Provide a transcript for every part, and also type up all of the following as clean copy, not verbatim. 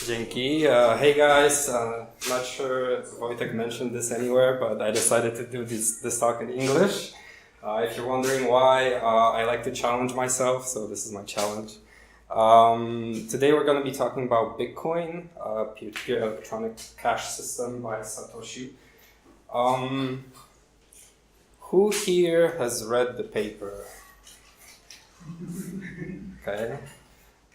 Dzięki. Hey guys, not sure if Wojtek mentioned this anywhere, but I decided to do this talk in English. If you're wondering why, I like to challenge myself, so this is my challenge. Today we're going to be talking about Bitcoin, peer-to-peer electronic cash system by Satoshi. Who here has read the paper? Okay.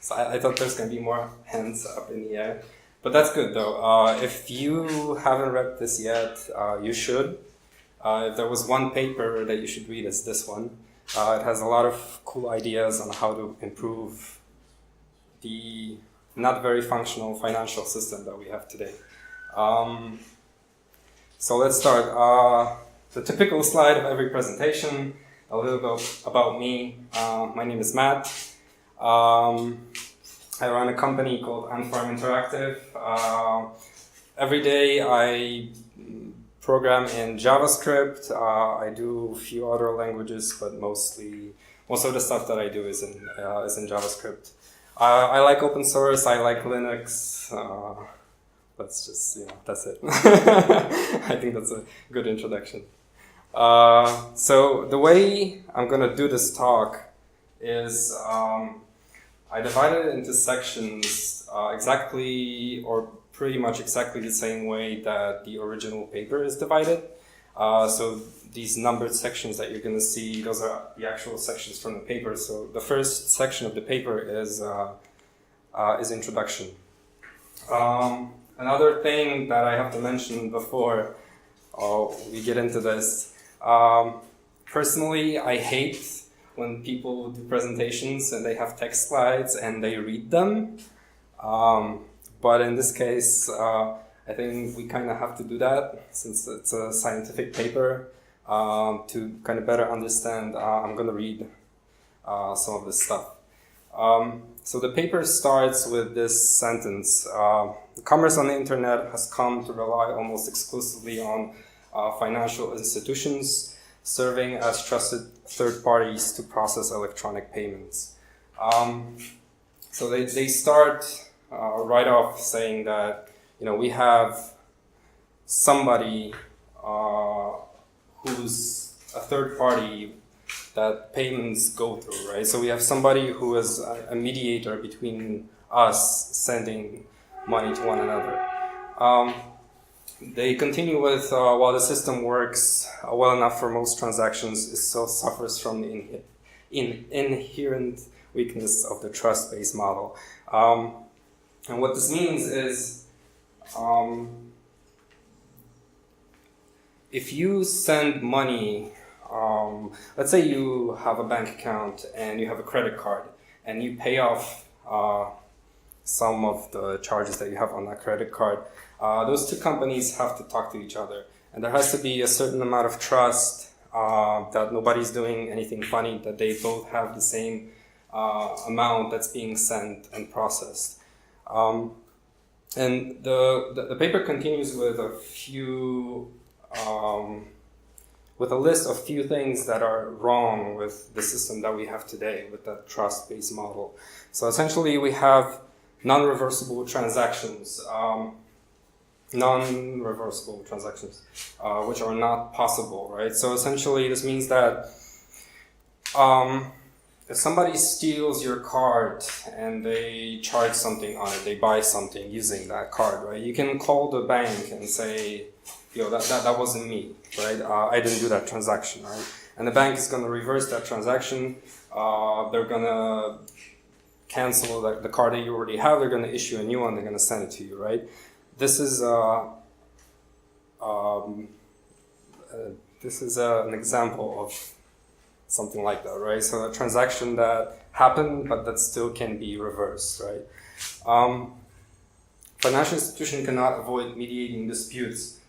So I thought there's going to be more hands up in the air. But that's good though. If you haven't read this yet, you should. If there was one paper that you should read, it's this one. It has a lot of cool ideas on how to improve the not very functional financial system that we have today. So let's start. The typical slide of every presentation, a little bit about me. My name is Matt. I run a company called Farm Interactive. Every day I program in JavaScript. I do a few other languages, but most of the stuff that I do is in JavaScript. I like open source. I like Linux. That's it. I think that's a good introduction. So the way I'm gonna do this talk is I divided it into sections exactly or pretty much exactly the same way that the original paper is divided. So these numbered sections that you're going to see, those are the actual sections from the paper. So the first section of the paper is introduction. Another thing that I have to mention before we get into this, personally I hate when people do presentations and they have text slides and they read them. But in this case, I think we kind of have to do that since it's a scientific paper to kind of better understand. I'm going to read some of this stuff. So the paper starts with this sentence. Commerce on the internet has come to rely almost exclusively on financial institutions serving as trusted third parties to process electronic payments. So they start right off saying that we have somebody who's a third party that payments go through, right? So we have somebody who is a mediator between us sending money to one another. They continue with, while the system works well enough for most transactions, it still suffers from the inherent weakness of the trust-based model. And what this means is, if you send money, let's say you have a bank account and you have a credit card, and you pay off some of the charges that you have on that credit card, those two companies have to talk to each other. And there has to be a certain amount of trust that nobody's doing anything funny, that they both have the same amount that's being sent and processed. And the paper continues with with a list of few things that are wrong with the system that we have today, with that trust-based model. So essentially we have non-reversible transactions, which are not possible, right? So essentially this means that if somebody steals your card and they charge something on it, they buy something using that card, right? You can call the bank and say, that wasn't me, right? I didn't do that transaction, right? And the bank is going to reverse that transaction. They're going to cancel the card that you already have. They're going to issue a new one. They're going to send it to you, right? This is an example of something like that, right? So a transaction that happened, but that still can be reversed, right? Financial institution cannot avoid mediating disputes.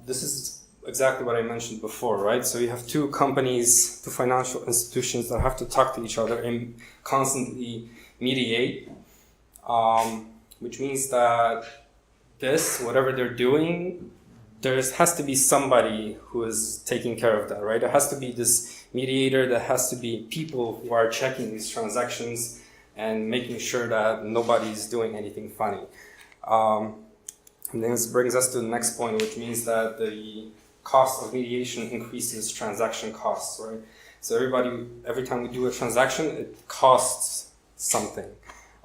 This is exactly what I mentioned before, right? So you have two companies, two financial institutions that have to talk to each other and constantly mediate, which means that whatever they're doing, there has to be somebody who is taking care of that, right? There has to be this mediator, there has to be people who are checking these transactions and making sure that nobody's doing anything funny. And this brings us to the next point, which means that the cost of mediation increases transaction costs, right? So every time we do a transaction, it costs something.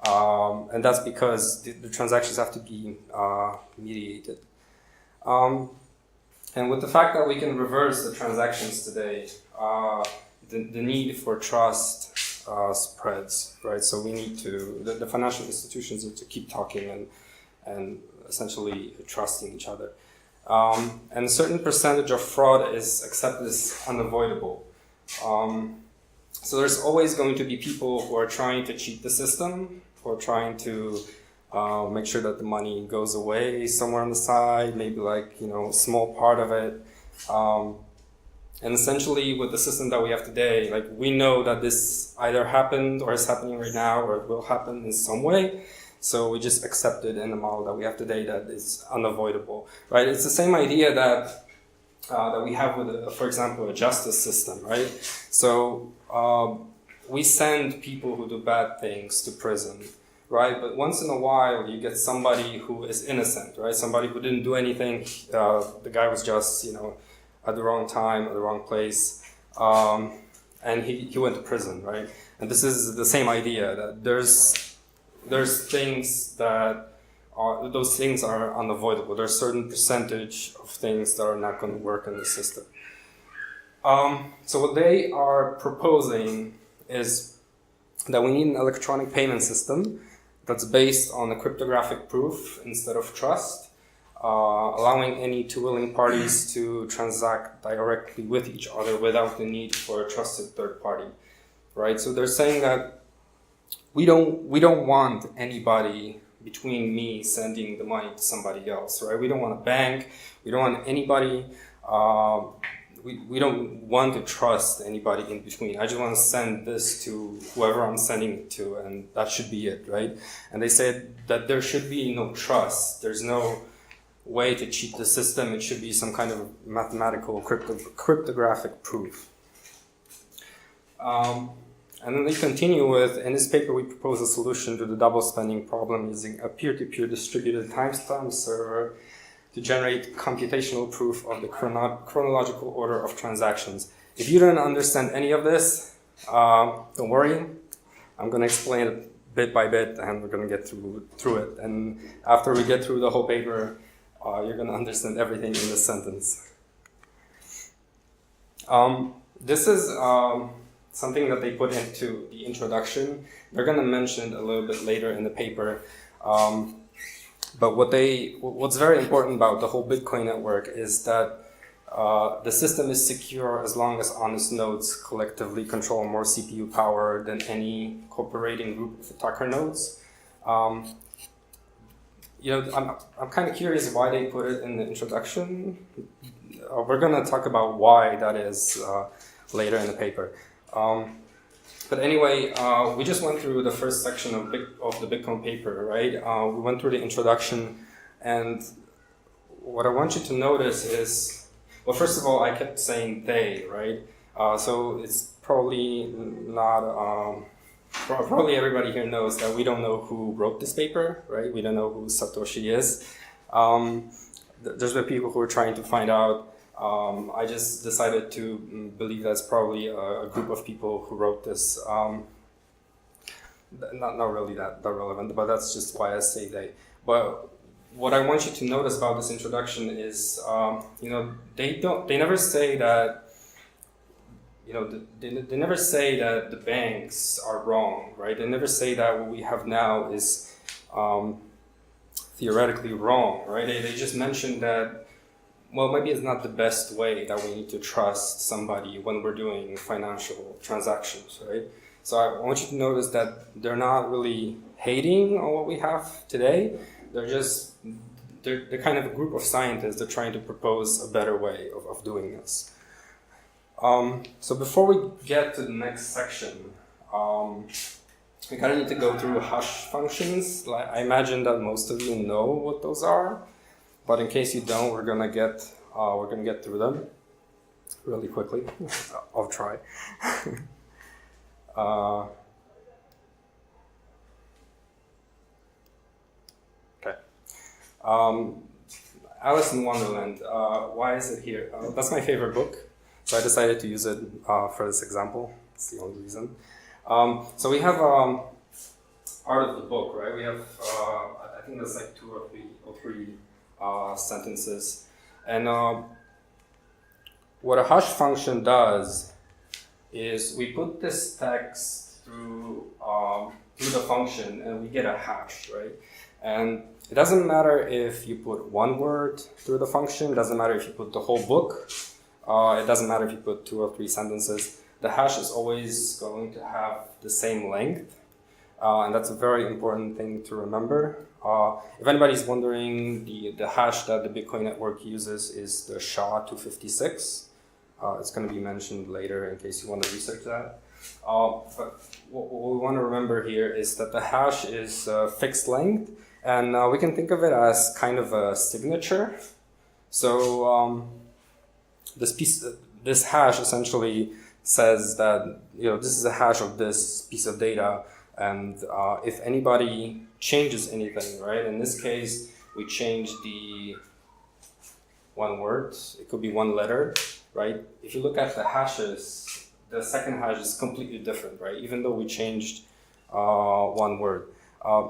And that's because the transactions have to be mediated. And with the fact that we can reverse the transactions today, the need for trust spreads, right? So we need to, the financial institutions need to keep talking and essentially trusting each other. And a certain percentage of fraud is accepted as unavoidable. So there's always going to be people who are trying to cheat the system, who are trying to make sure that the money goes away somewhere on the side, maybe like, a small part of it. And essentially with the system that we have today, like we know that this either happened or is happening right now or it will happen in some way. So we just accept it in the model that we have today that is unavoidable, right? It's the same idea that we have with, for example, a justice system, right? So we send people who do bad things to prison, right? But once in a while, you get somebody who is innocent, right? Somebody who didn't do anything. The guy was just, at the wrong time, at the wrong place, and he went to prison, right? And this is the same idea that there's things that those things are unavoidable. There's a certain percentage of things that are not going to work in the system. So what they are proposing is that we need an electronic payment system that's based on a cryptographic proof instead of trust, allowing any two willing parties to transact directly with each other without the need for a trusted third party, right? So they're saying that we don't want anybody between me sending the money to somebody else, right? We don't want a bank. We don't want anybody. We don't want to trust anybody in between. I just want to send this to whoever I'm sending it to, and that should be it, right? And they said that there should be no trust. There's no way to cheat the system. It should be some kind of mathematical cryptographic proof. And then they continue with, in this paper, we propose a solution to the double spending problem using a peer-to-peer distributed timestamp server to generate computational proof of the chronological order of transactions. If you don't understand any of this, don't worry. I'm going to explain it bit by bit, and we're going to get through it. And after we get through the whole paper, you're going to understand everything in this sentence. This is something that they put into the introduction. They're going to mention it a little bit later in the paper. But what's very important about the whole Bitcoin network is that the system is secure as long as honest nodes collectively control more CPU power than any cooperating group of attacker nodes. I'm kind of curious why they put it in the introduction. We're going to talk about why that is later in the paper. But anyway, we just went through the first section of the Bitcoin paper, right? We went through the introduction, and what I want you to notice is, well, first of all, I kept saying they, right? So it's probably not, probably everybody here knows that we don't know who wrote this paper, right? We don't know who Satoshi is. There's been people who are trying to find out. I just decided to believe that's probably a group of people who wrote this. Not really that relevant, but that's just why I say they. But what I want you to notice about this introduction is, they never say that, they never say that the banks are wrong, right? They never say that what we have now is theoretically wrong, right? They just mention that, well, maybe it's not the best way that we need to trust somebody when we're doing financial transactions, right? So I want you to notice that they're not really hating on what we have today. They're kind of a group of scientists that are trying to propose a better way of doing this. So before we get to the next section, we kind of need to go through hash functions. I imagine that most of you know what those are. But in case you don't, we're gonna get through them really quickly. I'll try. Okay. Alice in Wonderland, why is it here? That's my favorite book, so I decided to use it for this example. That's the only reason. So we have part of the book, right? We have, I think there's like two or three sentences. And what a hash function does is we put this text through the function and we get a hash, right? And it doesn't matter if you put one word through the function, it doesn't matter if you put the whole book, it doesn't matter if you put 2 or 3 sentences. The hash is always going to have the same length, and that's a very important thing to remember. If anybody's wondering, the hash that the Bitcoin network uses is the SHA-256. It's going to be mentioned later in case you want to research that. But what we want to remember here is that the hash is fixed length, and we can think of it as kind of a signature. So this hash essentially says that this is a hash of this piece of data, and if anybody changes anything, right? In this case, we change the one word. It could be one letter, right? If you look at the hashes, the second hash is completely different, right? Even though we changed one word.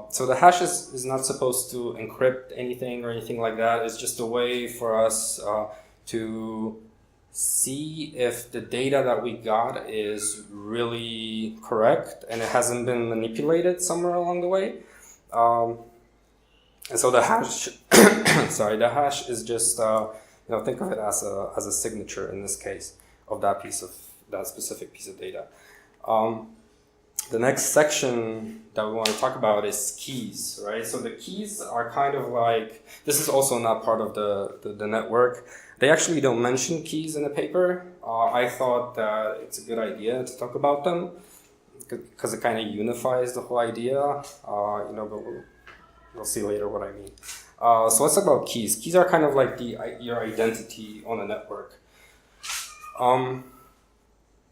So the hash is not supposed to encrypt anything or anything like that. It's just a way for us to see if the data that we got is really correct and it hasn't been manipulated somewhere along the way. And so the hash, sorry, the hash is just, think of it as a signature in this case of that specific piece of data. The next section that we want to talk about is keys, right? So the keys are kind of like, this is also not part of the network. They actually don't mention keys in the paper. I thought that it's a good idea to talk about them because it kind of unifies the whole idea, but we'll see later what I mean. So let's talk about keys. Keys are kind of like your identity on a network. I'm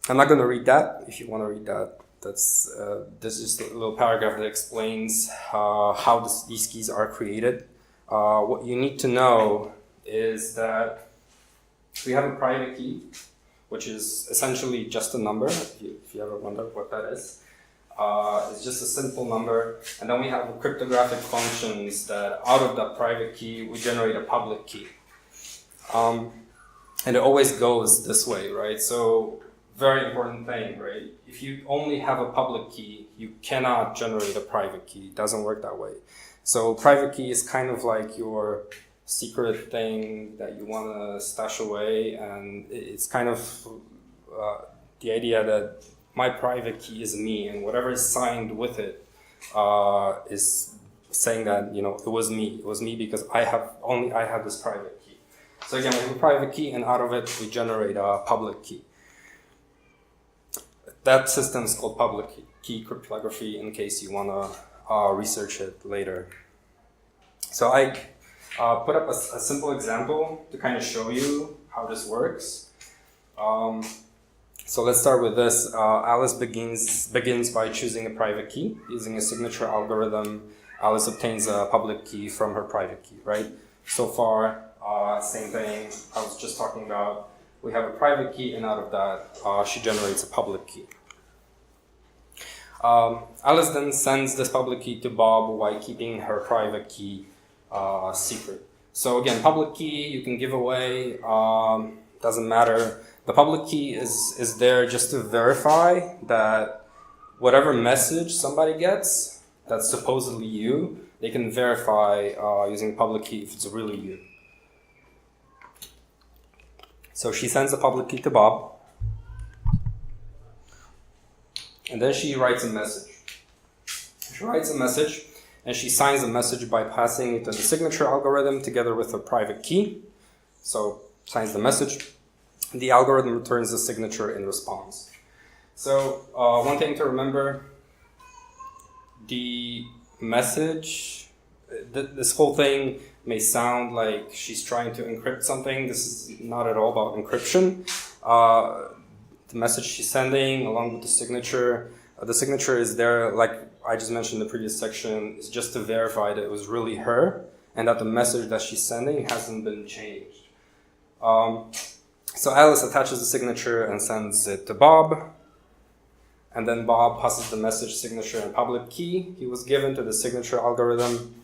not going to read that. If you want to read that, there's just a little paragraph that explains how these keys are created. What you need to know is that we have a private key, which is essentially just a number, if you ever wonder what that is. It's just a simple number, and then we have cryptographic functions that out of that private key, we generate a public key. And it always goes this way, right? So, very important thing, right? If you only have a public key, you cannot generate a private key. It doesn't work that way. So private key is kind of like your secret thing that you want to stash away, and it's kind of the idea that my private key is me, and whatever is signed with it is saying that it was me because I have this private key. So again, we have a private key, and out of it we generate a public key. That system is called public key cryptography, in case you want to research it later. So I put up a simple example to kind of show you how this works. So let's start with this. Alice begins by choosing a private key. Using a signature algorithm, Alice obtains a public key from her private key, right? So far, same thing I was just talking about. We have a private key, and out of that, she generates a public key. Alice then sends this public key to Bob while keeping her private key secret. So again, public key you can give away, doesn't matter. The public key is there just to verify that whatever message somebody gets that's supposedly you, they can verify using public key if it's really you. So she sends the public key to Bob, and then she writes a message. She writes a message, and she signs the message by passing it to the signature algorithm together with her private key. So signs the message. The algorithm returns the signature in response. So one thing to remember, the message, this whole thing may sound like she's trying to encrypt something. This is not at all about encryption. The message she's sending along with the signature is there, like I just mentioned in the previous section, is just to verify that it was really her and that the message that she's sending hasn't been changed. So Alice attaches the signature and sends it to Bob. And then Bob passes the message, signature, and public key he was given to the signature algorithm.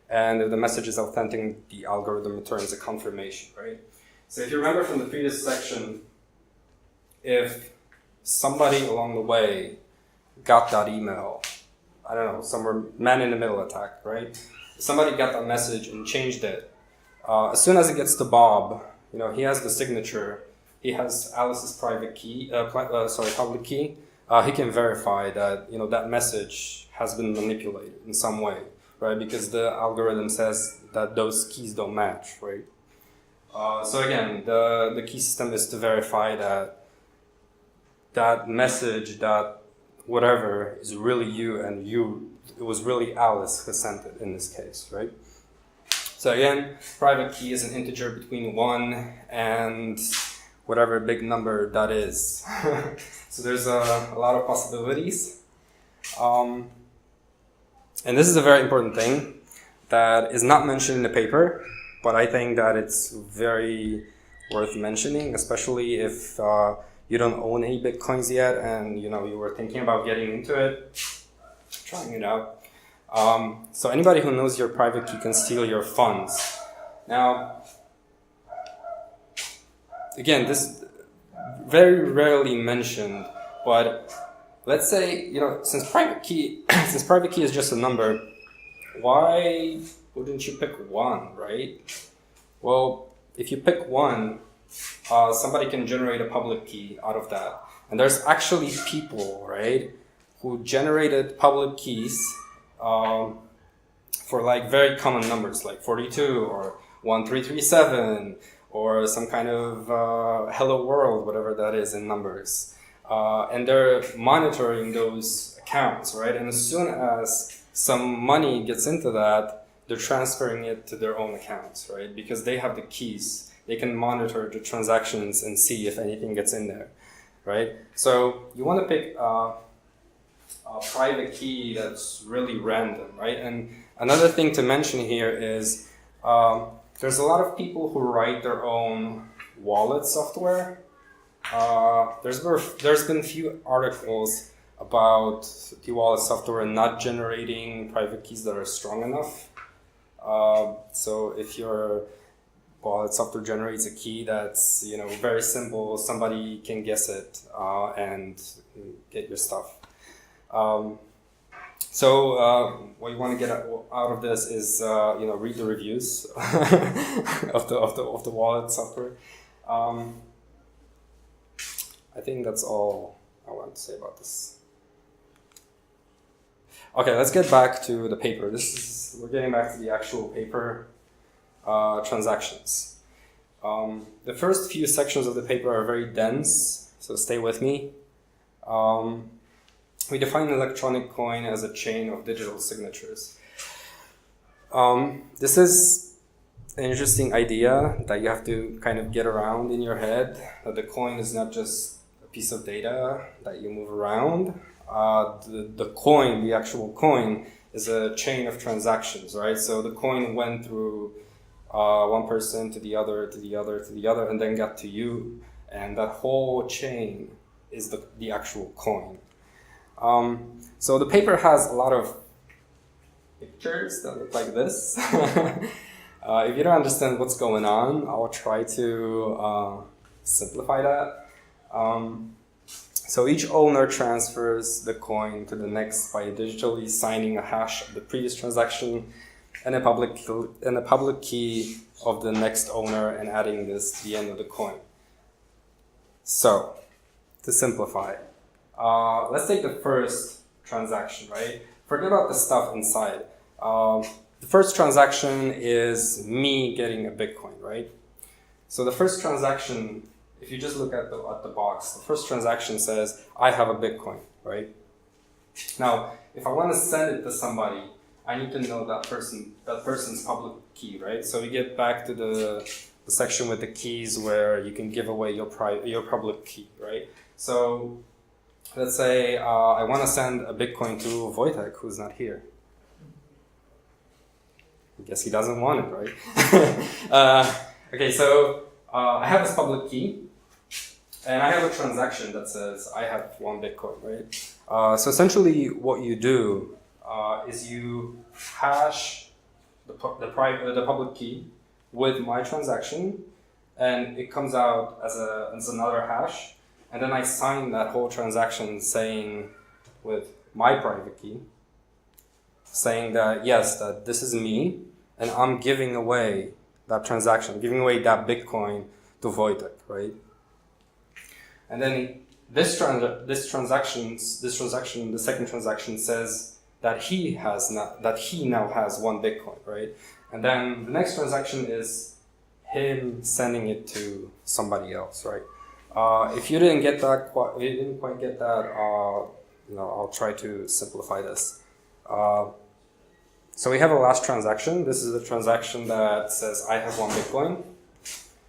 And if the message is authentic, the algorithm returns a confirmation, right? So if you remember from the previous section, if somebody along the way got that email, I don't know, somewhere man-in-the-middle attack, right? If somebody got that message and changed it, as soon as it gets to Bob, he has the signature, he has Alice's private key, public key. He can verify that that message has been manipulated in some way, right? Because the algorithm says that those keys don't match, right? So again, the key system is to verify that message, that whatever is really you, and it was really Alice who sent it in this case, right? So again, private key is an integer between 1 and whatever big number that is. So there's a lot of possibilities. And this is a very important thing that is not mentioned in the paper, but I think that it's very worth mentioning, especially if you don't own any Bitcoins yet and you were thinking about getting into it, trying it out. So anybody who knows your private key can steal your funds. Now, again, this very rarely mentioned, but let's say, since private key is just a number, why wouldn't you pick 1, right? Well, if you pick 1, somebody can generate a public key out of that. And there's actually people, right, who generated public keys for like very common numbers like 42 or 1337 or some kind of hello world, whatever that is in numbers. And they're monitoring those accounts, right? And as soon as some money gets into that, they're transferring it to their own accounts, right? Because they have the keys. They can monitor the transactions and see if anything gets in there, right? So you want to pick a private key that's really random, right? And another thing to mention here is there's a lot of people who write their own wallet software. There's been a few articles about the wallet software not generating private keys that are strong enough. So if your wallet software generates a key that's very simple, somebody can guess it and get your stuff. So what you want to get out of this is read the reviews of the wallet software. I think that's all I want to say about this. Okay, let's get back to the paper. We're getting back to the actual paper transactions. The first few sections of the paper are very dense, so stay with me. We define an electronic coin as a chain of digital signatures. This is an interesting idea that you have to kind of get around in your head, that the coin is not just a piece of data that you move around. The coin, the actual coin, is a chain of transactions, right? So the coin went through one person to the other, to the other, to the other, and then got to you. And that whole chain is the actual coin. So the paper has a lot of pictures that look like this. If you don't understand what's going on, I'll try to simplify that. So each owner transfers the coin to the next by digitally signing a hash of the previous transaction and a public key of the next owner and adding this to the end of the coin. So, to simplify, let's take the first transaction, right? Forget about the stuff inside. The first transaction is me getting a Bitcoin, right? So the first transaction, if you just look at the box, the first transaction says, I have a Bitcoin, right? Now, if I want to send it to somebody, I need to know that person's public key, right? So we get back to the section with the keys where you can give away your public key, right? So let's say I want to send a Bitcoin to Wojtek, who's not here. I guess he doesn't want it, right? Okay, so I have this public key, and I have a transaction that says I have 1 Bitcoin, right? So essentially what you do is you hash the public key with my transaction, and it comes out as another hash, and then I sign that whole transaction saying with my private key, saying that yes, that this is me, and I'm giving away that transaction, giving away that Bitcoin to Wojtek, right? And then this transaction, the second transaction says that he now has 1 Bitcoin, right? And then the next transaction is him sending it to somebody else, right? If you didn't quite get that, I'll try to simplify this. So we have a last transaction. This is a transaction that says I have 1 Bitcoin,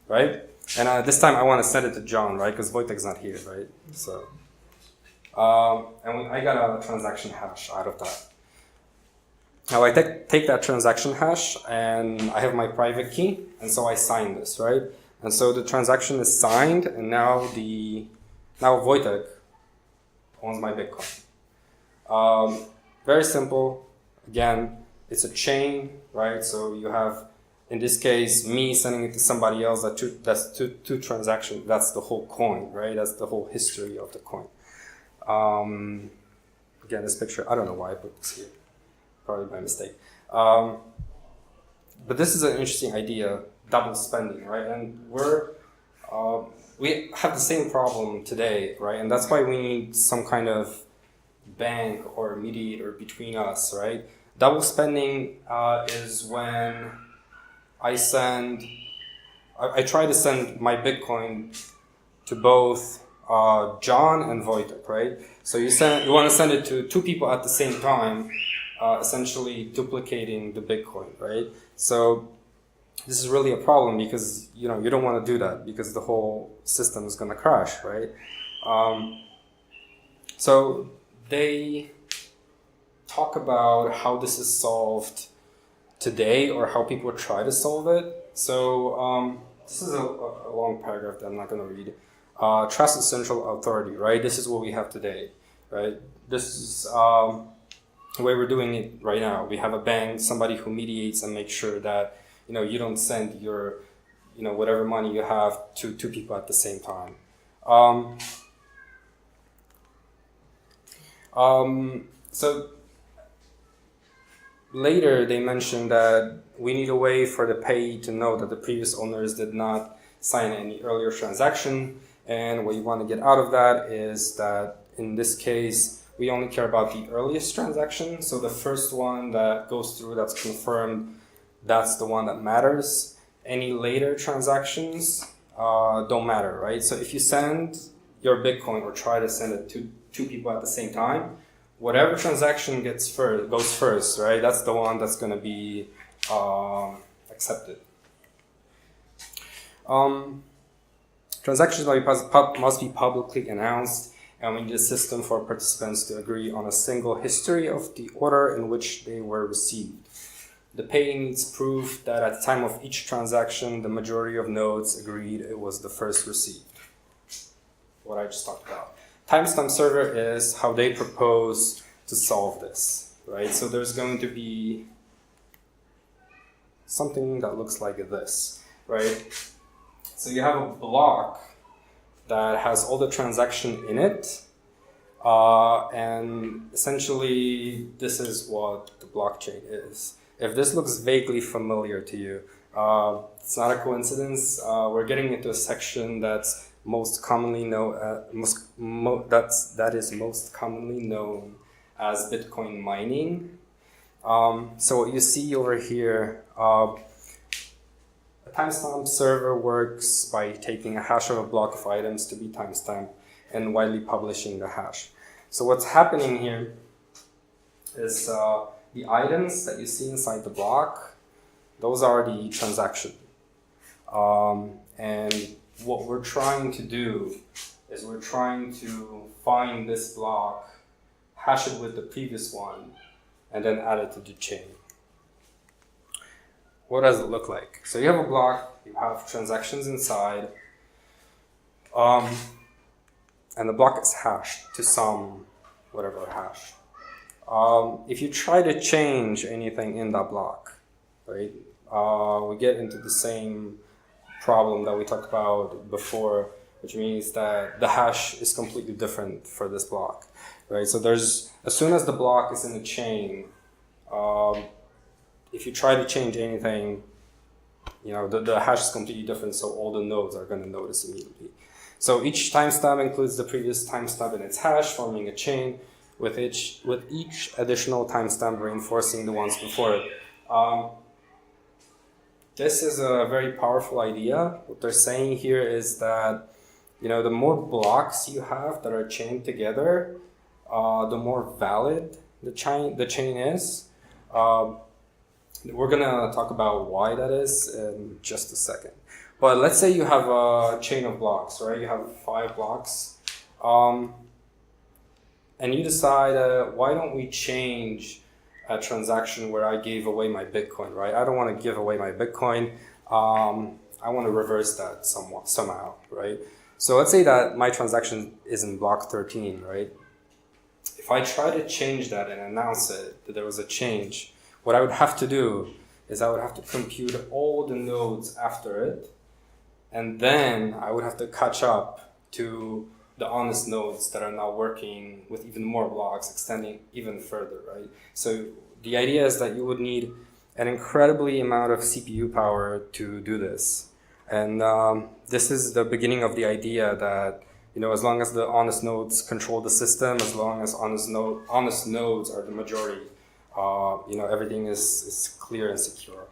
right? And this time I want to send it to John, right? Because Wojtek's not here, right? So, I got a transaction hash out of that. Now I take that transaction hash and I have my private key, and so I sign this, right? And so the transaction is signed, and now Wojtek owns my Bitcoin. Very simple. Again, it's a chain, right? So you have, in this case, me sending it to somebody else. That's two transactions. That's the whole coin, right? That's the whole history of the coin. Again, this picture, I don't know why I put this here. Probably by mistake. But this is an interesting idea, double spending, right? And we have the same problem today, right? And that's why we need some kind of bank or mediator between us, right? Double spending is when I try to send my Bitcoin to both John and Wojtek, right? So you want to send it to 2 people at the same time, essentially duplicating the Bitcoin, right? So this is really a problem because you don't want to do that because the whole system is going to crash, right? So they talk about how this is solved today, or how people try to solve it. So this is a long paragraph that I'm not going to read. Trusted central authority, right? This is what we have today, right? This is the way we're doing it right now. We have a bank, somebody who mediates and makes sure that you don't send your whatever money you have to 2 people at the same time. So later they mentioned that we need a way for the payee to know that the previous owners did not sign any earlier transaction, and what you want to get out of that is that in this case we only care about the earliest transaction. So the first one that goes through, that's confirmed, that's the one that matters. Any later transactions don't matter, right? So if you send your Bitcoin or try to send it to 2 people at the same time, whatever transaction goes first, right? That's the one that's going to be accepted. Transactions must be publicly announced, and we need a system for participants to agree on a single history of the order in which they were received. The payee needs proof that at the time of each transaction, the majority of nodes agreed it was the first received. What I just talked about. Timestamp server is how they propose to solve this, right? So there's going to be something that looks like this, right? So you have a block that has all the transaction in it, and essentially this is what the blockchain is. If this looks vaguely familiar to you, it's not a coincidence. We're getting into a section that's most commonly known as Bitcoin mining. So what you see over here, a timestamp server works by taking a hash of a block of items to be timestamped and widely publishing the hash. So what's happening here is the items that you see inside the block, those are the transaction. And what we're trying to do is we're trying to find this block, hash it with the previous one, and then add it to the chain. what does it look like? So you have a block, you have transactions inside, and the block is hashed to some whatever hash. If you try to change anything in that block, right, we get into the same problem that we talked about before, which means that the hash is completely different for this block, right? So as soon as the block is in a chain, if you try to change anything, the hash is completely different, so all the nodes are going to notice immediately. So each timestamp includes the previous timestamp in its hash, forming a chain with each additional timestamp reinforcing the ones before it. This is a very powerful idea. What they're saying here is that, the more blocks you have that are chained together, the more valid the chain is. We're gonna talk about why that is in just a second. But let's say you have a chain of blocks, right? You have 5 blocks, and you decide, why don't we change a transaction where I gave away my Bitcoin, right? I don't want to give away my Bitcoin. I want to reverse that somehow, right? So let's say that my transaction is in block 13, right? If I try to change that and announce it, that there was a change, what I would have to do is I would have to compute all the nodes after it, and then I would have to catch up to the honest nodes that are now working with even more blocks, extending even further, right? So the idea is that you would need an incredibly amount of CPU power to do this. And this is the beginning of the idea that, as long as the honest nodes control the system, as long as honest nodes are the majority, everything is clear and secure.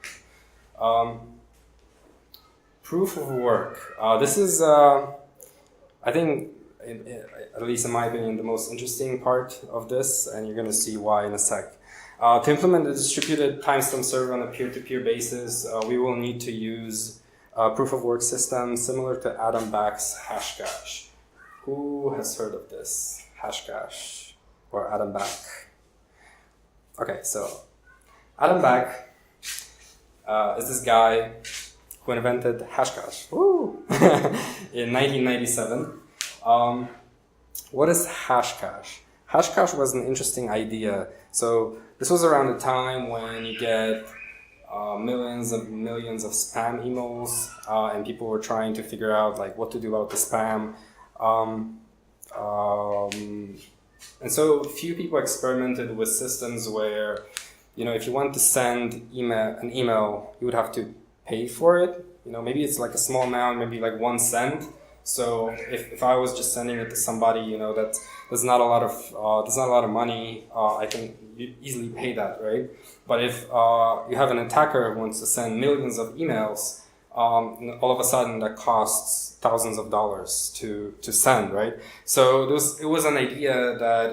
Proof of work. This is, I think, at least in my opinion, the most interesting part of this, and you're going to see why in a sec. To implement a distributed timestamp server on a peer-to-peer basis, we will need to use a proof of work system similar to Adam Back's Hashcash. Who has heard of this? Hashcash or Adam Back? Okay, so Adam Back is this guy who invented Hashcash. Woo! In 1997. What is Hashcash? Hashcash was an interesting idea. So this was around the time when you get millions of spam emails, and people were trying to figure out what to do about the spam. And so a few people experimented with systems where, if you want to send an email, you would have to pay for it. Maybe it's like a small amount, maybe like 1 cent. So if I was just sending it to somebody, that's not a lot of money. I can easily pay that, right? But if you have an attacker who wants to send millions of emails, all of a sudden that costs thousands of dollars to send, right? So it was an idea that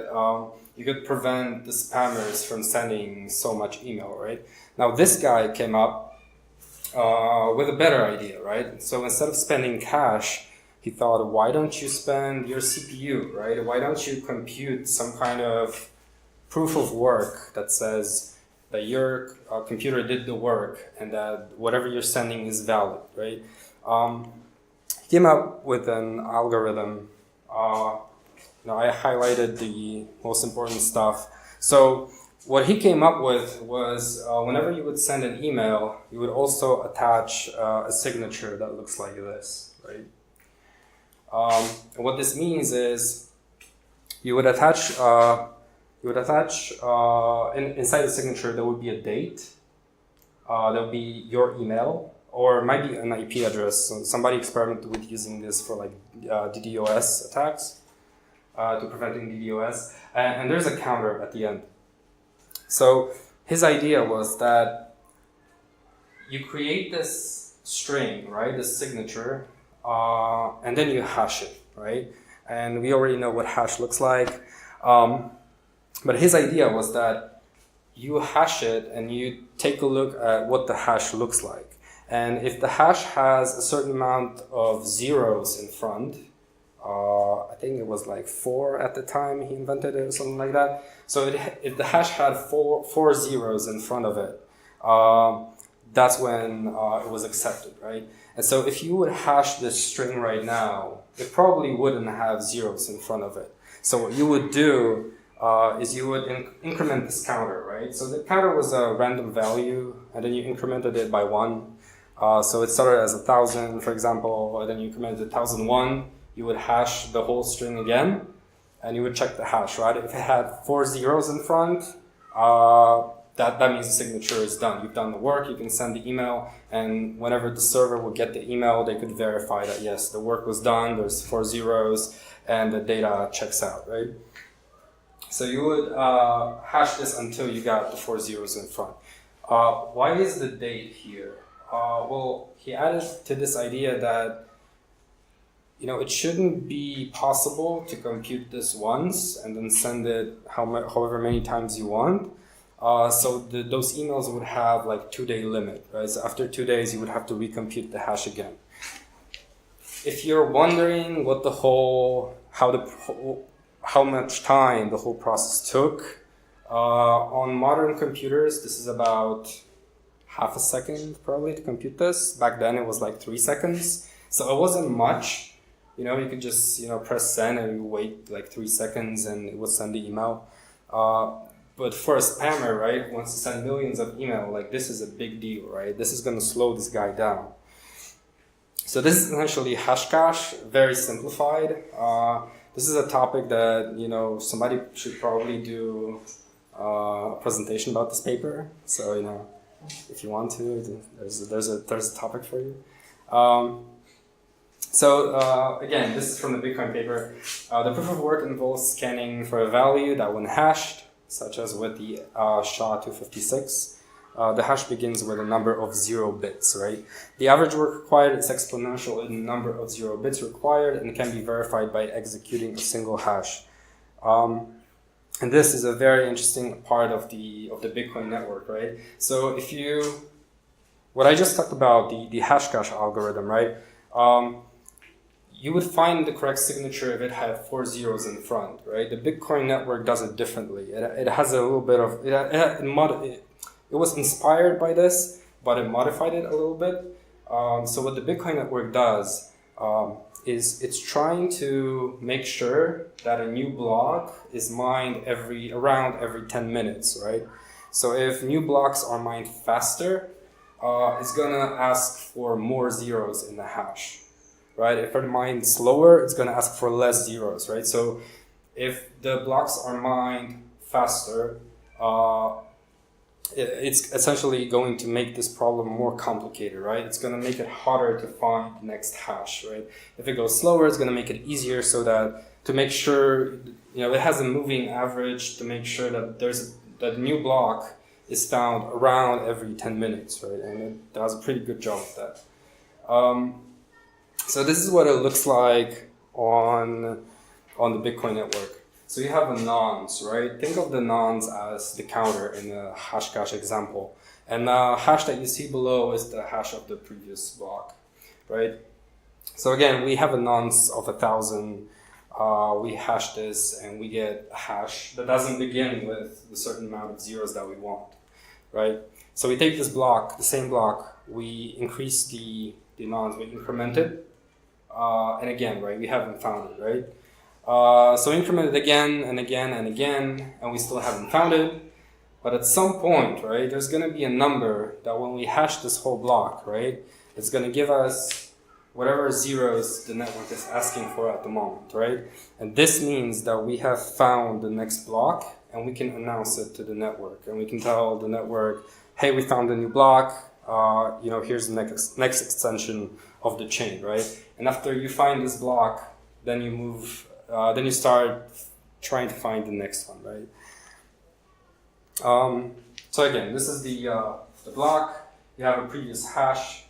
you could prevent the spammers from sending so much email, right? Now this guy came up with a better idea, right? So instead of spending cash, he thought, why don't you spend your CPU, right? Why don't you compute some kind of proof of work that says that your computer did the work and that whatever you're sending is valid, right? He came up with an algorithm. I highlighted the most important stuff. So what he came up with was whenever you would send an email, you would also attach a signature that looks like this, right? And what this means is you would attach inside the signature there would be a date, there would be your email, or it might be an IP address. So somebody experimented with using this for DDoS attacks, to preventing DDoS, and there's a counter at the end. So his idea was that you create this string, right, this signature, and then you hash it, right? And we already know what hash looks like. But his idea was that you hash it and you take a look at what the hash looks like. And if the hash has a certain amount of zeros in front, I think it was 4 at the time he invented it or something like that. So if the hash had four zeros in front of it, that's when it was accepted, right? And so if you would hash this string right now, it probably wouldn't have zeros in front of it. So what you would do is you would increment this counter, right? So the counter was a random value, and then you incremented it by 1. So it started as 1,000, for example, and then you incremented it to 1,001. You would hash the whole string again, and you would check the hash, right? If it had 4 zeros in front, that means the signature is done. You've done the work, you can send the email, and whenever the server would get the email, they could verify that, yes, the work was done, there's 4 zeros, and the data checks out, right? So you would hash this until you got the 4 zeros in front. Why is the date here? Well, he added to this idea that it shouldn't be possible to compute this once and then send it however many times you want. So those emails would have like 2-day limit, right? So after 2 days, you would have to recompute the hash again. If you're wondering what how much time the whole process took, on modern computers, this is about half a second probably to compute this. Back then, it was like 3 seconds. So it wasn't much. You could just, press send and you wait like 3 seconds and it would send the email. But for a spammer, right, wants to send millions of email, like this is a big deal, right? This is going to slow this guy down. So this is essentially Hashcash, very simplified. This is a topic that, somebody should probably do a presentation about this paper. So, if you want to, there's a topic for you. Again, this is from the Bitcoin paper. The proof of work involves scanning for a value that when hashed, such as with the SHA-256, the hash begins with a number of 0 bits, right? The average work required is exponential in the number of 0 bits required and can be verified by executing a single hash. And this is a very interesting part of the Bitcoin network, right? So what I just talked about, the Hashcash algorithm, right? You would find the correct signature if it had 4 zeros in front, right? The Bitcoin network does it differently. It has a little bit of, it was inspired by this, but it modified it a little bit. So what the Bitcoin network does is it's trying to make sure that a new block is mined around every 10 minutes, right? So if new blocks are mined faster, it's gonna ask for more zeros in the hash. Right? If it's mined slower, it's going to ask for less zeros, right? So if the blocks are mined faster, it's essentially going to make this problem more complicated, right? It's going to make it harder to find the next hash, right? If it goes slower, it's going to make it easier so that to make sure, it has a moving average to make sure that that new block is found around every 10 minutes, right? And it does a pretty good job of that. So this is what it looks like on the Bitcoin network. So you have a nonce, right? Think of the nonce as the counter in the Hashcash example. And the hash that you see below is the hash of the previous block, right? So again, we have a nonce of 1,000. We hash this and we get a hash that doesn't begin with the certain amount of zeros that we want, right? So we take this block, the same block, we increase the nonce, we increment it. And again, right, we haven't found it, right? So increment it again and again and again, and we still haven't found it. But at some point, right, there's going to be a number that when we hash this whole block, right, it's going to give us whatever zeros the network is asking for at the moment, right? And this means that we have found the next block, and we can announce it to the network. And we can tell the network, hey, we found a new block. Here's the next extension of the chain, right? And after you find this block, then you start trying to find the next one, right? So again, this is the block. You have a previous hash.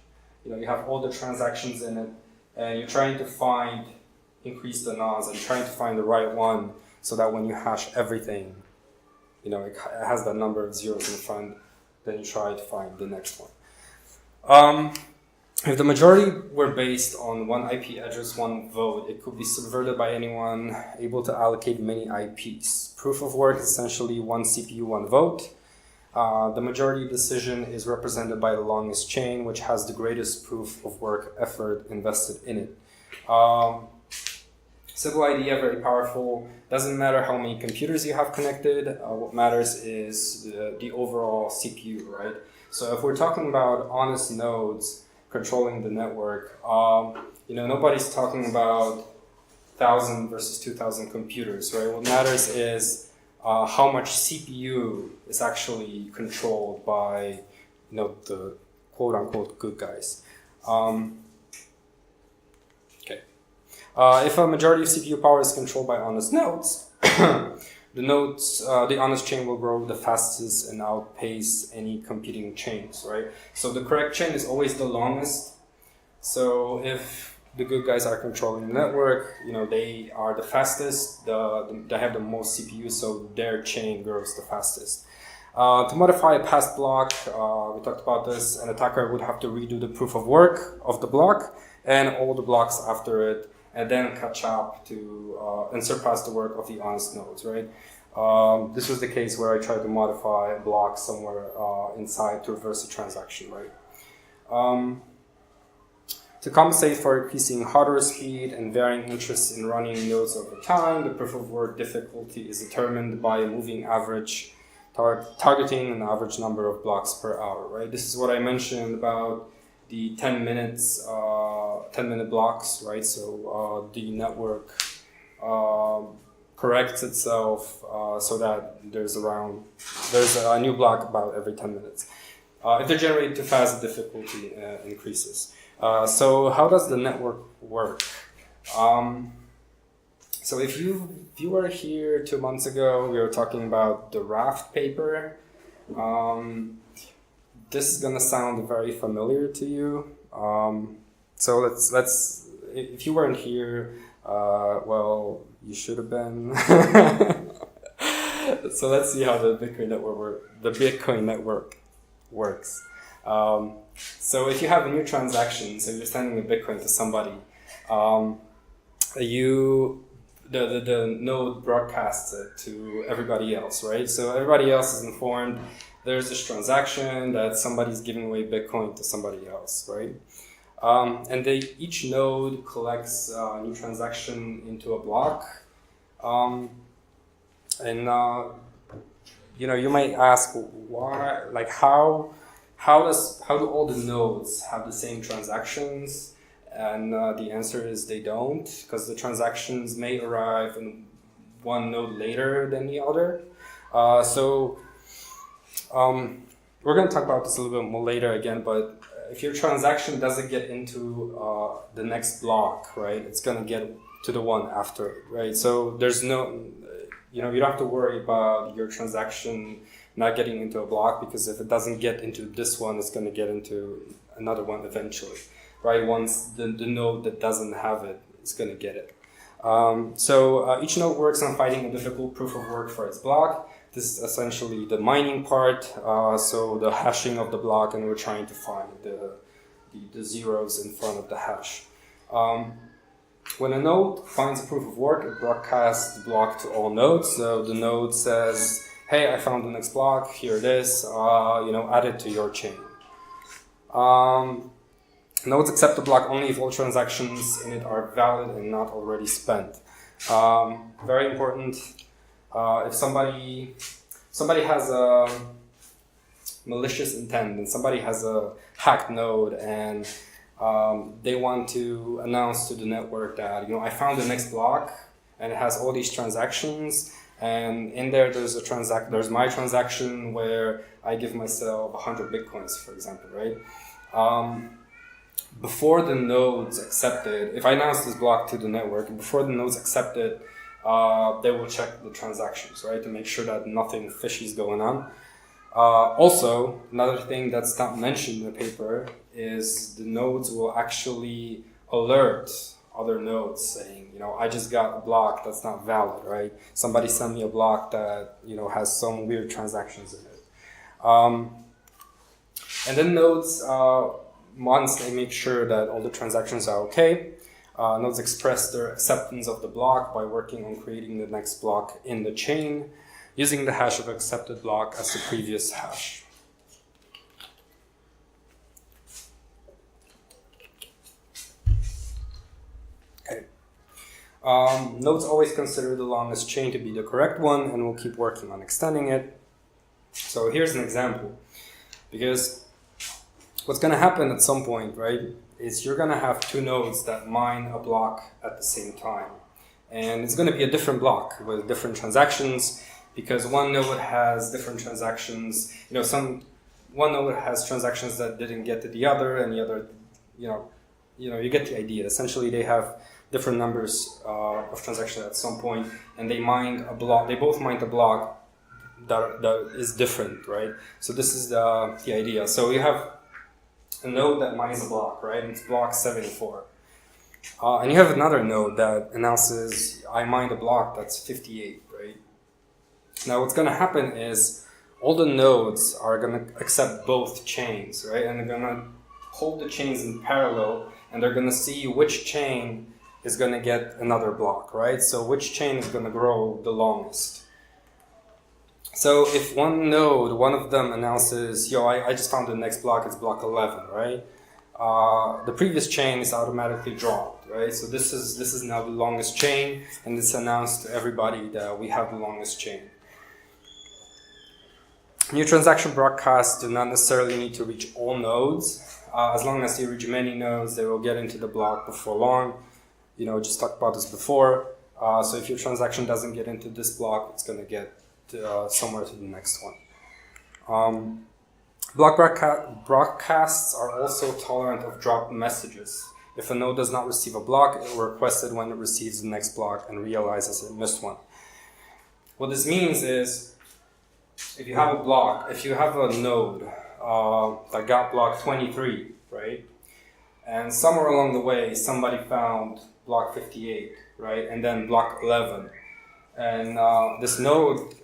You have all the transactions in it, and you're trying to increase the nonce and trying to find the right one so that when you hash everything, it has that number of zeros in front. Then you try to find the next one. If the majority were based on one IP address, one vote, it could be subverted by anyone able to allocate many IPs. Proof of work is essentially one CPU, one vote. The majority decision is represented by the longest chain, which has the greatest proof of work effort invested in it. Simple idea, very powerful. Doesn't matter how many computers you have connected. What matters is the overall CPU, right? So if we're talking about honest nodes controlling the network, nobody's talking about 1,000 versus 2,000 computers, right? What matters is how much CPU is actually controlled by, the quote-unquote good guys. If a majority of CPU power is controlled by honest nodes, the honest chain will grow the fastest and outpace any competing chains, right? So the correct chain is always the longest. So if the good guys are controlling the network, they are the fastest, they have the most CPU, so their chain grows the fastest. To modify a passed block, we talked about this, an attacker would have to redo the proof of work of the block and all the blocks after it, and then catch up to and surpass the work of the honest nodes, right? This was the case where I tried to modify a block somewhere inside to reverse a transaction, right? To compensate for increasing hardware speed and varying interest in running nodes over time, the proof of work difficulty is determined by a moving average targeting an average number of blocks per hour, right? This is what I mentioned about the 10-minute blocks, right? So the network corrects itself so that there's a new block about every 10 minutes. If they're generated too fast, the difficulty increases. So how does the network work? So if you were here 2 months ago, we were talking about the raft paper. This is gonna sound very familiar to you. So let's if you weren't here, well, you should have been. So let's see how the Bitcoin network works. So if you have a new transaction, so you're sending a Bitcoin to somebody, the node broadcasts it to everybody else, right? So everybody else is informed there's this transaction that somebody's giving away Bitcoin to somebody else, right? And each node collects a new transaction into a block. You might ask why, like how do all the nodes have the same transactions? And the answer is they don't, because the transactions may arrive in one node later than the other. We're going to talk about this a little bit more later again, but if your transaction doesn't get into the next block, right, it's going to get to the one after it, right? So there's no, you don't have to worry about your transaction not getting into a block, because if it doesn't get into this one, it's going to get into another one eventually, right? Once the node that doesn't have it is going to get it. Each node works on finding a difficult proof of work for its block. This is essentially the mining part, so the hashing of the block, and we're trying to find the zeros in front of the hash. When a node finds a proof of work, it broadcasts the block to all nodes. So the node says, hey, I found the next block, here it is, add it to your chain. Nodes accept the block only if all transactions in it are valid and not already spent. Very important. If somebody has a malicious intent and somebody has a hacked node and they want to announce to the network that I found the next block and it has all these transactions, and in there there's my transaction where I give myself 100 Bitcoins, for example, right? Before the nodes accept it, if I announce this block to the network, before the nodes accept it, they will check the transactions, right, to make sure that nothing fishy is going on. Also, another thing that's not mentioned in the paper is the nodes will actually alert other nodes saying, I just got a block that's not valid, right? Somebody sent me a block that, has some weird transactions in it. And then nodes, once they make sure that all the transactions are okay, nodes express their acceptance of the block by working on creating the next block in the chain. using the hash of accepted block as the previous hash. Okay. Nodes always consider the longest chain to be the correct one, and we'll keep working on extending it. So here's an example, because what's going to happen at some point, right, is you're going to have two nodes that mine a block at the same time. And it's going to be a different block with different transactions, because one node has different transactions. One node has transactions that didn't get to the other, and the other, you get the idea. Essentially, they have different numbers of transactions at some point, and they mined a block. They both mined a block that is different, right? So this is the idea. So you have a node that mines a block, right? And it's block 74. And you have another node that announces, I mined a block that's 58, right? Now what's going to happen is all the nodes are going to accept both chains, right? And they're going to hold the chains in parallel, and they're going to see which chain is going to get another block, right? So which chain is going to grow the longest. So if one node, one of them announces, I just found the next block, it's block 11, right? The previous chain is automatically dropped, right? So this is now the longest chain, and it's announced to everybody that we have the longest chain. New transaction broadcasts do not necessarily need to reach all nodes. As long as they reach many nodes, they will get into the block before long. Just talked about this before. So if your transaction doesn't get into this block, it's going to get somewhere to the next one. Block broadcasts are also tolerant of dropped messages. If a node does not receive a block, it will request it when it receives the next block and realizes it missed one. What this means is, if you have a node that got block 23, right? And somewhere along the way, somebody found block 58, right? And then block 11. And this node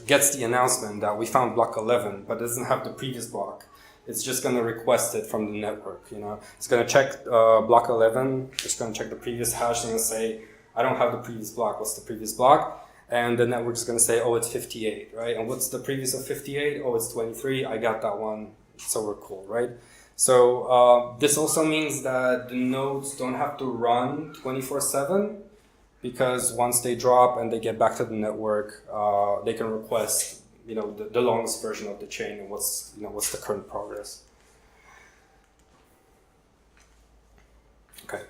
gets the announcement that we found block 11, but doesn't have the previous block. It's just going to request it from the network. It's going to check block 11. It's going to check the previous hash and say, I don't have the previous block. What's the previous block? And the network is going to say, oh, it's 58, right? And what's the previous of 58? Oh, it's 23. I got that one. So we're cool, right? So this also means that the nodes don't have to run 24/7. Because once they drop and they get back to the network, they can request, the longest version of the chain and what's the current progress. Okay.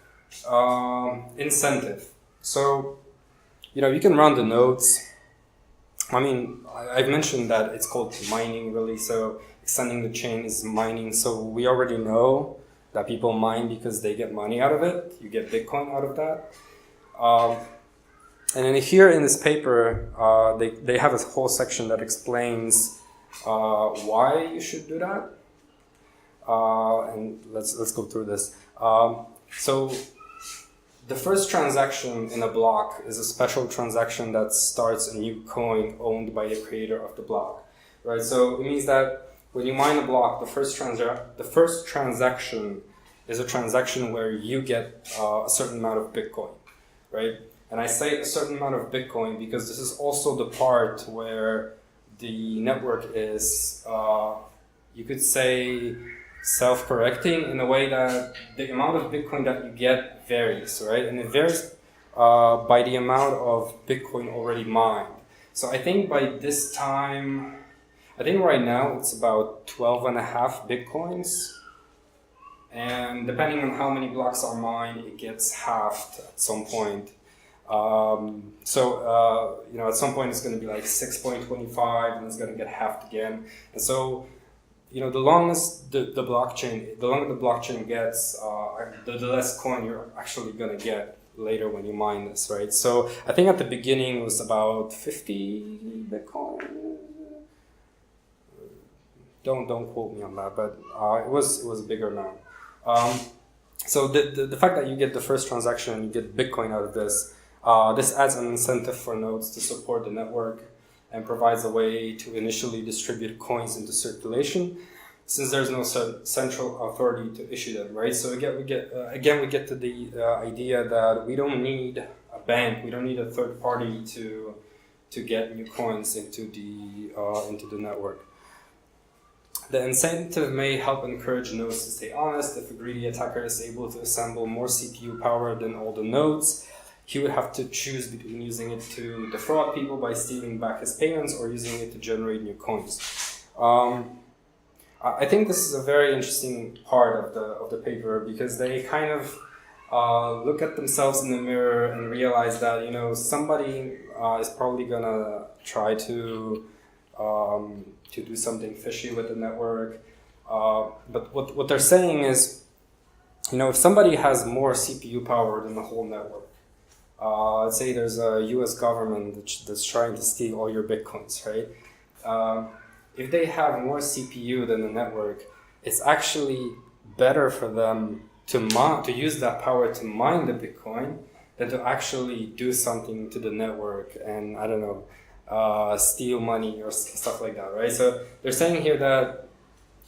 Incentive. So, you can run the nodes. I've mentioned that it's called mining, really. So extending the chain is mining. So we already know that people mine because they get money out of it. You get Bitcoin out of that. And then here in this paper, they have a whole section that explains why you should do that. And let's go through this. So the first transaction in a block is a special transaction that starts a new coin owned by the creator of the block, right? So it means that when you mine a block, the first transaction is a transaction where you get a certain amount of Bitcoin, right? And I say a certain amount of Bitcoin because this is also the part where the network is, you could say, self-correcting in a way that the amount of Bitcoin that you get varies, right? And it varies by the amount of Bitcoin already mined. So I think by this time, right now it's about 12.5 Bitcoins. And depending on how many blocks are mined, it gets halved at some point. At some point it's going to be like 6.25 and it's going to get halved again. And so, the longer the blockchain gets, the less coin you're actually going to get later when you mine this, right? So I think at the beginning it was about 50 Bitcoin. Don't quote me on that, but it was a bigger amount. So the fact that you get the first transaction and you get Bitcoin out of this, this adds an incentive for nodes to support the network and provides a way to initially distribute coins into circulation, since there's no central authority to issue them, right? So again, we get to the idea that we don't need a bank, we don't need a third party to to get new coins into the network. The incentive may help encourage nodes to stay honest. If a greedy attacker is able to assemble more CPU power than all the nodes, he would have to choose between using it to defraud people by stealing back his payments or using it to generate new coins. I think this is a very interesting part of the paper, because they kind of look at themselves in the mirror and realize that, you know, somebody is probably gonna try to do something fishy with the network. But what they're saying is, you know, if somebody has more CPU power than the whole network, let's say there's a US government that's trying to steal all your Bitcoins, right? If they have more CPU than the network, it's actually better for them to use that power to mine the Bitcoin than to actually do something to the network and, I don't know, steal money or stuff like that, right? So they're saying here that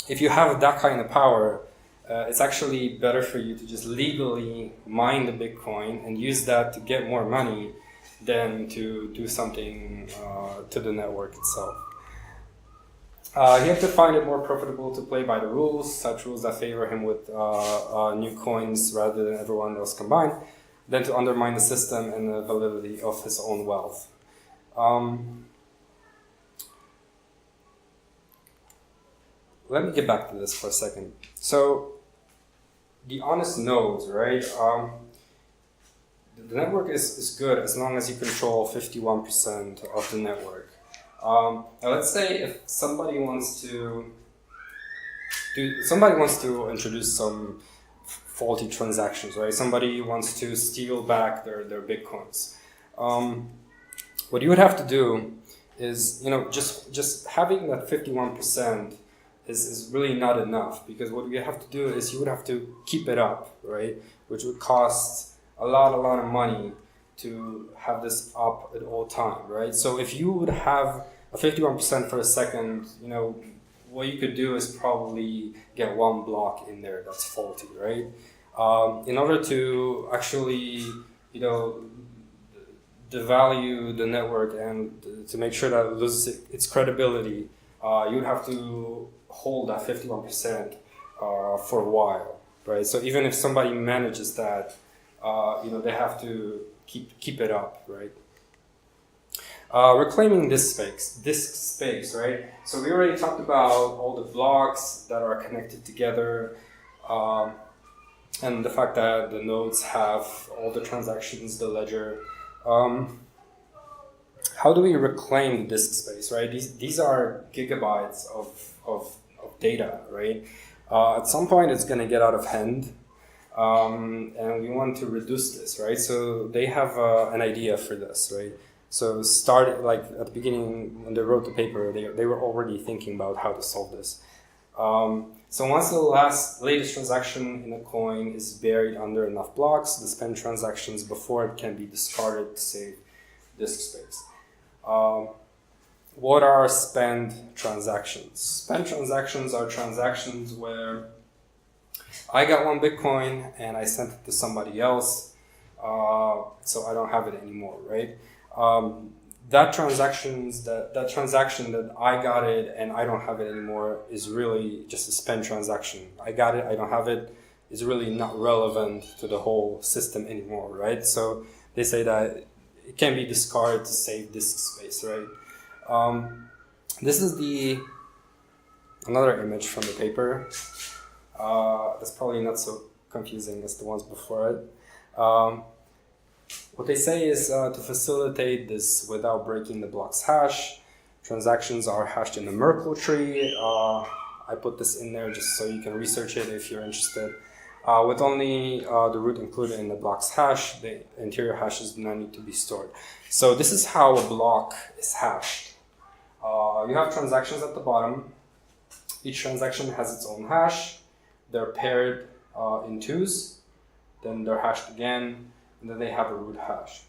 if you have that kind of power, it's actually better for you to just legally mine the Bitcoin and use that to get more money than to do something to the network itself. He had to find it more profitable to play by the rules, such rules that favor him with new coins rather than everyone else combined, than to undermine the system and the validity of his own wealth. Let me get back to this for a second. So, the honest nodes, right? The network is good as long as you control 51% of the network. Now let's say if somebody wants to introduce some faulty transactions, right? Somebody wants to steal back their Bitcoins. What you would have to do is, you know, just having that 51% is really not enough, because what you have to do is you would have to keep it up, right? Which would cost a lot of money to have this up at all time, right? So if you would have a 51% for a second, you know, what you could do is probably get one block in there that's faulty, right? In order to actually, you know, devalue the network and to make sure that it loses its credibility, you would have to hold that 51% for a while, right? So even if somebody manages that, you know, they have to keep it up, right? Reclaiming disk space, right? So we already talked about all the blocks that are connected together, and the fact that the nodes have all the transactions, the ledger. How do we reclaim the disk space, right? These are gigabytes of data, right? At some point it's going to get out of hand, and we want to reduce this, right? So they have an idea for this, right? So like at the beginning when they wrote the paper, they were already thinking about how to solve this. So once the latest transaction in a coin is buried under enough blocks, the spend transactions before it can be discarded to save disk space. What are spend transactions? Spend transactions are transactions where I got one Bitcoin and I sent it to somebody else, so I don't have it anymore, right? That transaction that I got it and I don't have it anymore is really just a spend transaction. I got it, I don't have it, is really not relevant to the whole system anymore, right? So they say that it can be discarded to save disk space, right? This is another image from the paper. That's probably not so confusing as the ones before it. What they say is to facilitate this without breaking the block's hash, transactions are hashed in a Merkle tree. I put this in there just so you can research it if you're interested. With only the root included in the block's hash, the interior hashes do not need to be stored. So this is how a block is hashed. You have transactions at the bottom. Each transaction has its own hash. They're paired in twos. Then they're hashed again. And then they have a root hash.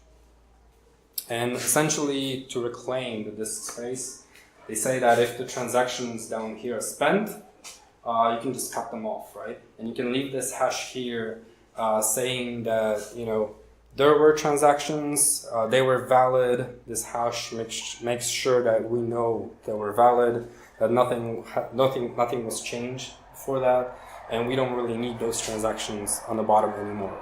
And essentially, to reclaim the disk space, they say that if the transactions down here are spent, you can just cut them off, right? And you can leave this hash here saying that, you know, there were transactions, they were valid. This hash makes sure that we know they were valid, that nothing was changed for that, and we don't really need those transactions on the bottom anymore.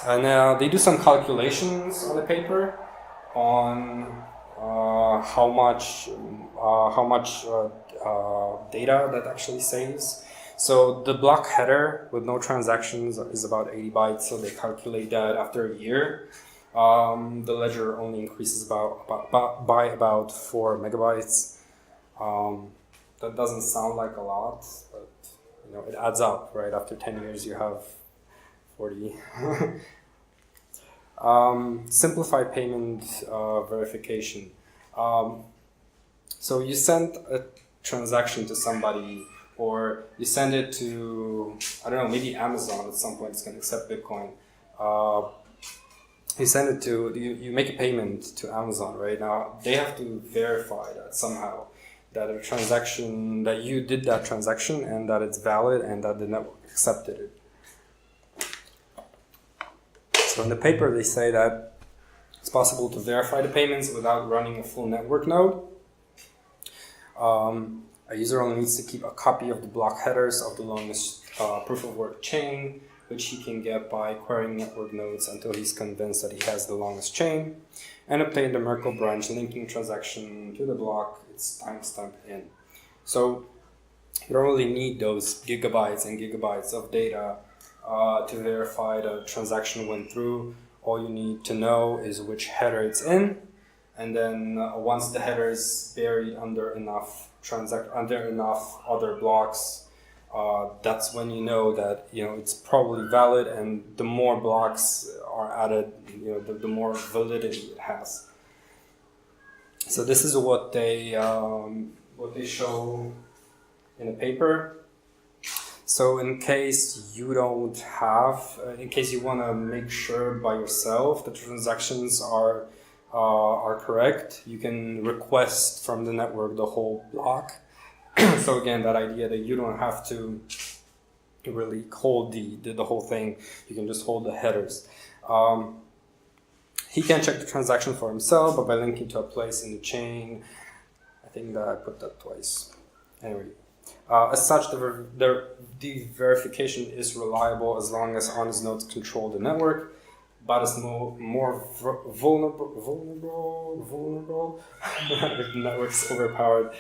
And they do some calculations on the paper on how much data that actually saves. So the block header with no transactions is about 80 bytes. So they calculate that after a year, the ledger only increases by about 4 megabytes. That doesn't sound like a lot, but it adds up, right? After 10 years, you have 40. Simplified payment verification. So you send a transaction to somebody, or you send it to, I don't know, maybe Amazon at some point is going to accept Bitcoin. You make a payment to Amazon, right? Now, they have to verify that somehow, that a transaction, that you did that transaction and that it's valid and that the network accepted it. So in the paper, they say that it's possible to verify the payments without running a full network node. A user only needs to keep a copy of the block headers of the longest proof of work chain, which he can get by querying network nodes until he's convinced that he has the longest chain, and obtain the Merkle branch linking transaction to the block it's timestamped in. So you don't really need those gigabytes and gigabytes of data to verify the transaction went through. All you need to know is which header it's in, and then once the header is buried under enough other blocks, that's when you know that it's probably valid, and the more blocks are added, the more validity it has. So this is what they show in the paper. So in case you want to make sure by yourself that transactions are correct, you can request from the network the whole block. So again, that idea that you don't have to really hold the whole thing, you can just hold the headers. He can check the transaction for himself, but by linking to a place in the chain. I think that I put that twice. Anyway. As such, the verification is reliable as long as honest nodes control the network, but it's more vulnerable if the network is overpowered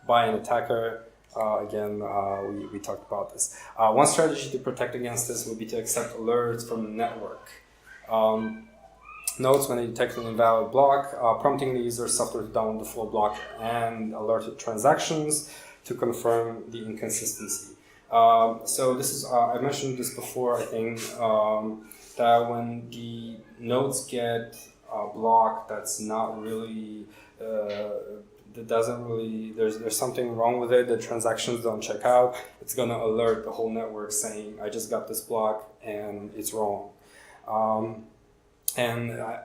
by an attacker. We talked about this. One strategy to protect against this would be to accept alerts from the network. Notes when they detect an invalid block, prompting the user software to download the full block and alerted transactions to confirm the inconsistency. So this is, I mentioned this before, I think, that when the nodes get a block that's not really, there's something wrong with it, the transactions don't check out, it's gonna alert the whole network saying, I just got this block and it's wrong.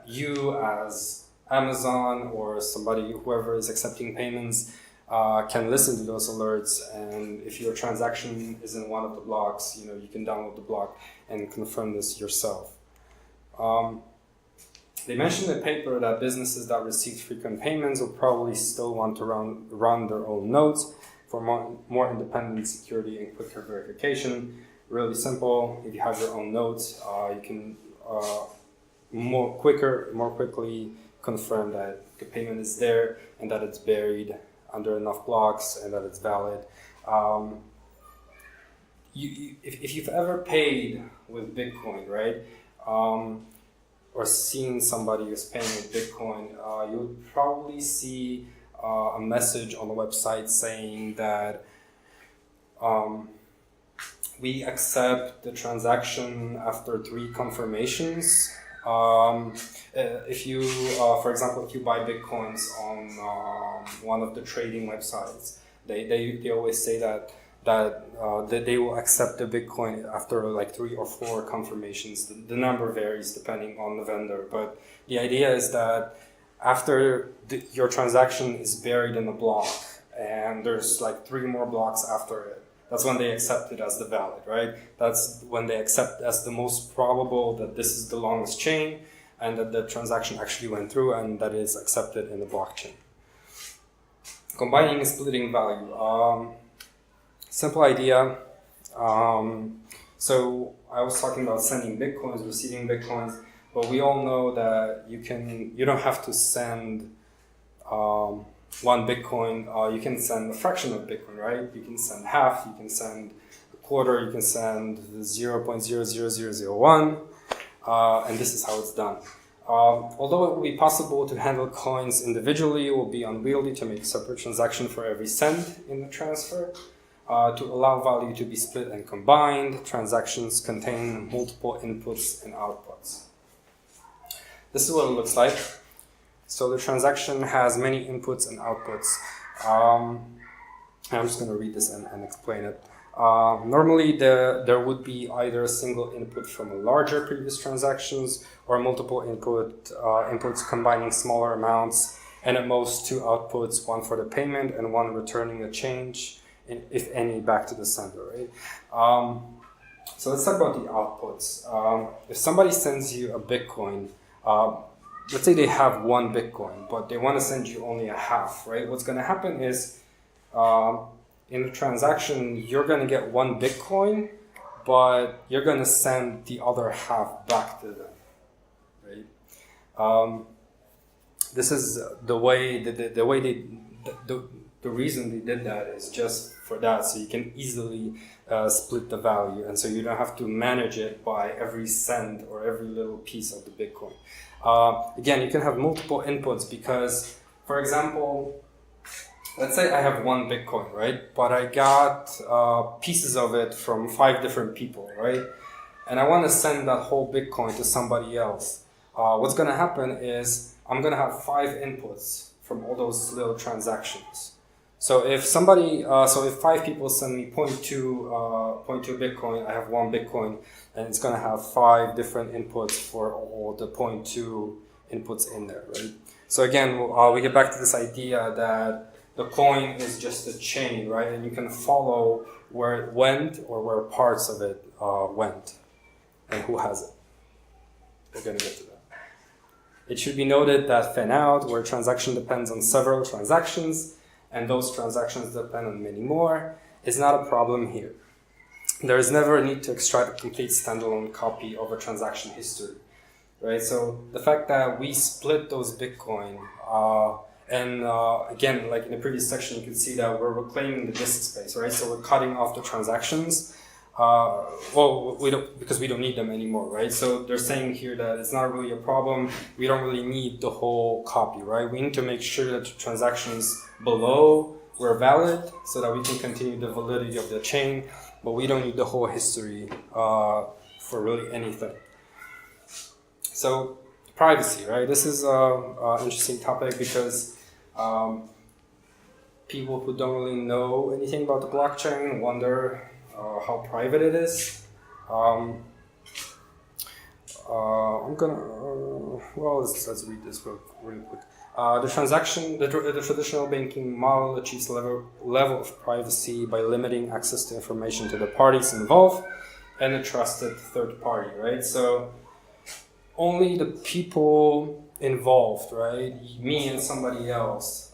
You as Amazon or somebody, whoever is accepting payments, can listen to those alerts, and if your transaction is in one of the blocks, you can download the block and confirm this yourself. They mentioned in the paper that businesses that receive frequent payments will probably still want to run their own nodes for more independent security and quicker verification. Really simple. If you have your own nodes, you can more quickly confirm that the payment is there and that it's buried under enough blocks and that it's valid. If you've ever paid with Bitcoin, right, or seen somebody who's paying with Bitcoin, you'll probably see a message on the website saying that we accept the transaction after 3 confirmations. If you, for example, if you buy Bitcoins on one of the trading websites, they always say that they will accept the Bitcoin after like 3 or 4 confirmations. The number varies depending on the vendor, but the idea is that after your transaction is buried in a block and there's like 3 more blocks after it, That's when they accept it as the valid, right? That's when they accept as the most probable that this is the longest chain and that the transaction actually went through and that is accepted in the blockchain. Combining and splitting value. Simple idea. So I was talking about sending Bitcoins, receiving Bitcoins, but we all know that you don't have to send one Bitcoin, you can send a fraction of Bitcoin, right? You can send half, you can send a quarter, you can send 0.00001, and this is how it's done. Although it will be possible to handle coins individually, it will be unwieldy to make separate transaction for every cent in the transfer. To allow value to be split and combined, transactions contain multiple inputs and outputs. This is what it looks like. So the transaction has many inputs and outputs. I'm just going to read this and explain it. Normally, there would be either a single input from a larger previous transactions or multiple inputs combining smaller amounts, and at most two outputs, one for the payment and one returning a change, if any, back to the sender, right? So let's talk about the outputs. If somebody sends you a Bitcoin, let's say they have one Bitcoin, but they want to send you only a half, right? What's going to happen is in the transaction, you're going to get one Bitcoin, but you're going to send the other half back to them, right? This is the reason they did that is just for that, so you can easily split the value, and so you don't have to manage it by every cent or every little piece of the Bitcoin. Again, you can have multiple inputs because, for example, let's say I have one Bitcoin, right? But I got pieces of it from 5 different people, right? And I want to send that whole Bitcoin to somebody else. What's going to happen is I'm going to have 5 inputs from all those little transactions. So if 5 people send me 0.2 Bitcoin, I have 1 Bitcoin, and it's going to have 5 different inputs for all the 0.2 inputs in there, right? So again, we get back to this idea that the coin is just a chain, right? And you can follow where it went or where parts of it went and who has it. We're going to get to that. It should be noted that fan-out, where a transaction depends on several transactions, and those transactions depend on many more, is not a problem here. There is never a need to extract a complete standalone copy of a transaction history, right? So the fact that we split those Bitcoin, again, like in the previous section, you can see that we're reclaiming the disk space, right? So we're cutting off the transactions. Because we don't need them anymore, right? So they're saying here that it's not really a problem. We don't really need the whole copy, right? We need to make sure that the transactions below were valid so that we can continue the validity of the chain, but we don't need the whole history for really anything. So privacy, right? This is an interesting topic because people who don't really know anything about the blockchain wonder how private it is. I'm gonna let's read this really quick. The traditional banking model achieves a level of privacy by limiting access to information to the parties involved and a trusted third party, right? So only the people involved, right? Me and somebody else.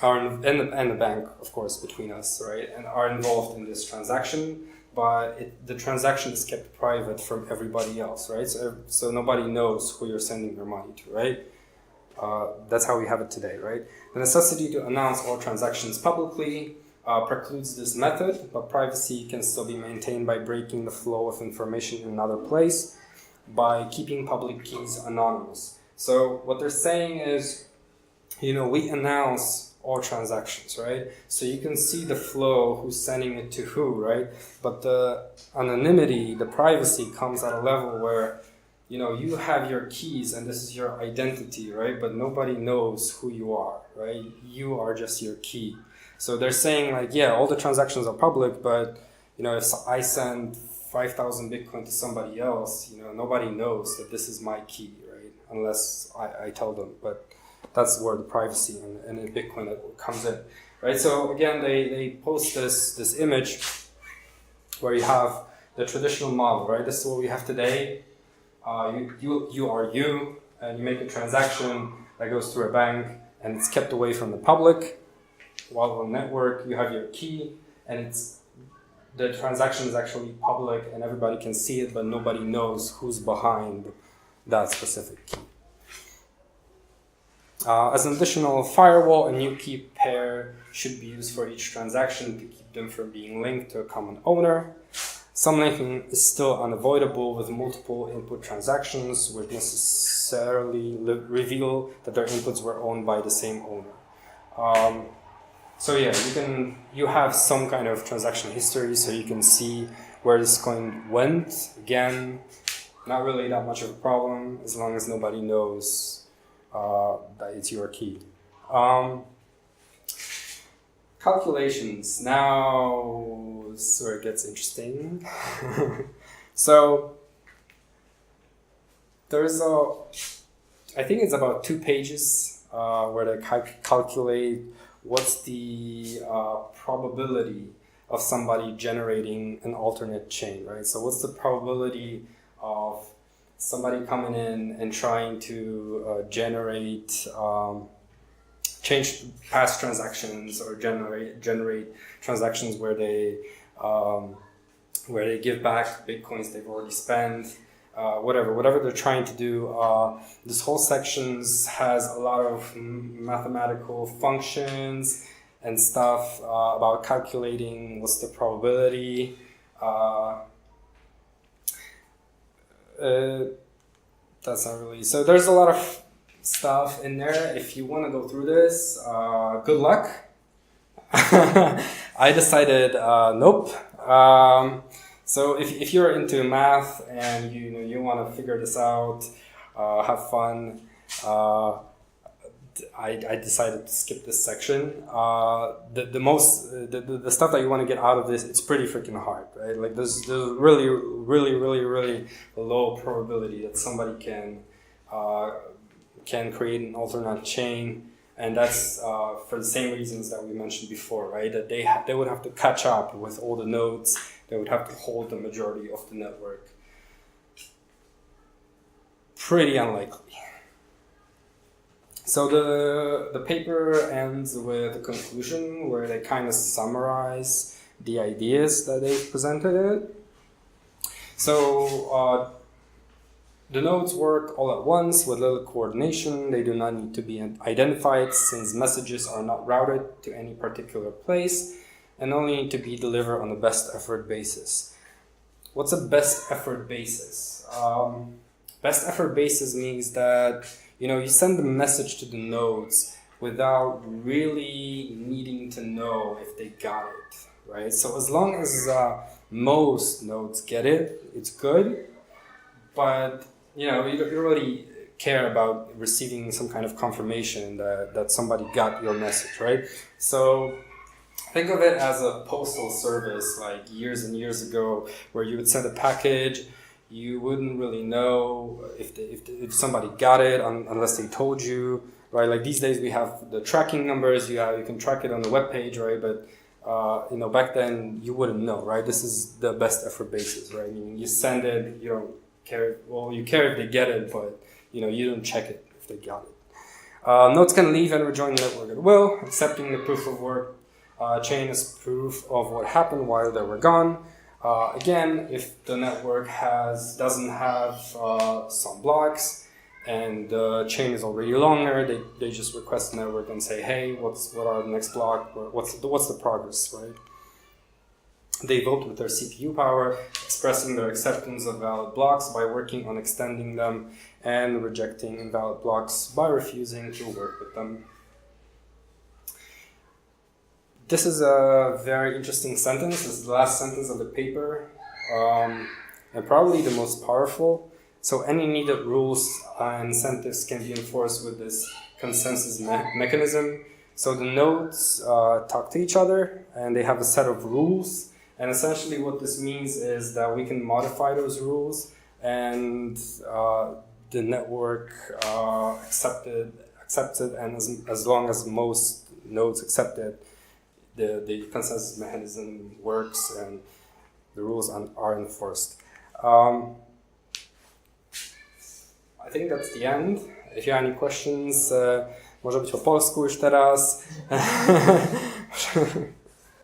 And the bank, of course, between us, right, and are involved in this transaction, but the transaction is kept private from everybody else, right? So nobody knows who you're sending your money to, right? That's how we have it today, right? The necessity to announce all transactions publicly precludes this method, but privacy can still be maintained by breaking the flow of information in another place by keeping public keys anonymous. So what they're saying is, we announce all transactions, right? So you can see the flow, who's sending it to who, right? But the anonymity, the privacy comes at a level where, you have your keys and this is your identity, right? But nobody knows who you are, right? You are just your key. So they're saying like, yeah, all the transactions are public, but, if I send 5,000 Bitcoin to somebody else, nobody knows that this is my key, right? Unless I tell them, but that's where the privacy and Bitcoin comes in. right? So again, they post this image where you have the traditional model, right? This is what we have today. You are you, and you make a transaction that goes through a bank, and it's kept away from the public. While on network, you have your key, and the transaction is actually public, and everybody can see it, but nobody knows who's behind that specific key. As an additional firewall, a new key pair should be used for each transaction to keep them from being linked to a common owner. Some linking is still unavoidable with multiple input transactions, which necessarily reveal that their inputs were owned by the same owner. So yeah, you have some kind of transaction history, so you can see where this coin went. Again, not really that much of a problem as long as nobody knows that it's your key. Calculations. Now this is where it gets interesting. So there's I think it's about 2 pages where they calculate what's the probability of somebody generating an alternate chain, right? So what's the probability of somebody coming in and trying to change past transactions or generate transactions where they give back bitcoins they've already spent, whatever they're trying to do. This whole section has a lot of mathematical functions and stuff about calculating what's the probability. That's not really, so there's a lot of stuff in there. If you want to go through this, good luck. I decided nope. So if you're into math and you want to figure this out, have fun, I decided to skip this section. The stuff that you want to get out of this, it's pretty freaking hard, right? Like there's really low probability that somebody can create an alternate chain, and that's for the same reasons that we mentioned before, right? That they would have to catch up with all the nodes. They would have to hold the majority of the network. Pretty unlikely. So the paper ends with a conclusion where they kind of summarize the ideas that they've presented. So the nodes work all at once with little coordination. They do not need to be identified since messages are not routed to any particular place and only need to be delivered on a best effort basis. What's a best effort basis? Best effort basis means that you send a message to the nodes without really needing to know if they got it, right? So as long as most nodes get it, it's good. But you don't really care about receiving some kind of confirmation that somebody got your message, right? So think of it as a postal service, like years and years ago, where you would send a package. You wouldn't really know if somebody got it unless they told you, right? Like these days we have the tracking numbers. You can track it on the web page, right? But back then you wouldn't know, right? This is the best effort basis, right? I mean, you send it, you don't care. Well, you care if they get it, but you don't check it if they got it. Nodes can leave and rejoin the network at will, accepting the proof of work chain as proof of what happened while they were gone. Again, if the network doesn't have some blocks and the chain is already longer, they just request the network and say, hey, what are the next block? What's the progress, right? They vote with their CPU power, expressing their acceptance of valid blocks by working on extending them and rejecting invalid blocks by refusing to work with them. This is a very interesting sentence. This is the last sentence of the paper, and probably the most powerful. So any needed rules and incentives can be enforced with this consensus mechanism. So the nodes talk to each other, and they have a set of rules. And essentially what this means is that we can modify those rules, and the network accepts it, and as long as most nodes accept it, the consensus mechanism works and the rules are enforced. I think that's the end. If you have any questions, może być po polsku już teraz.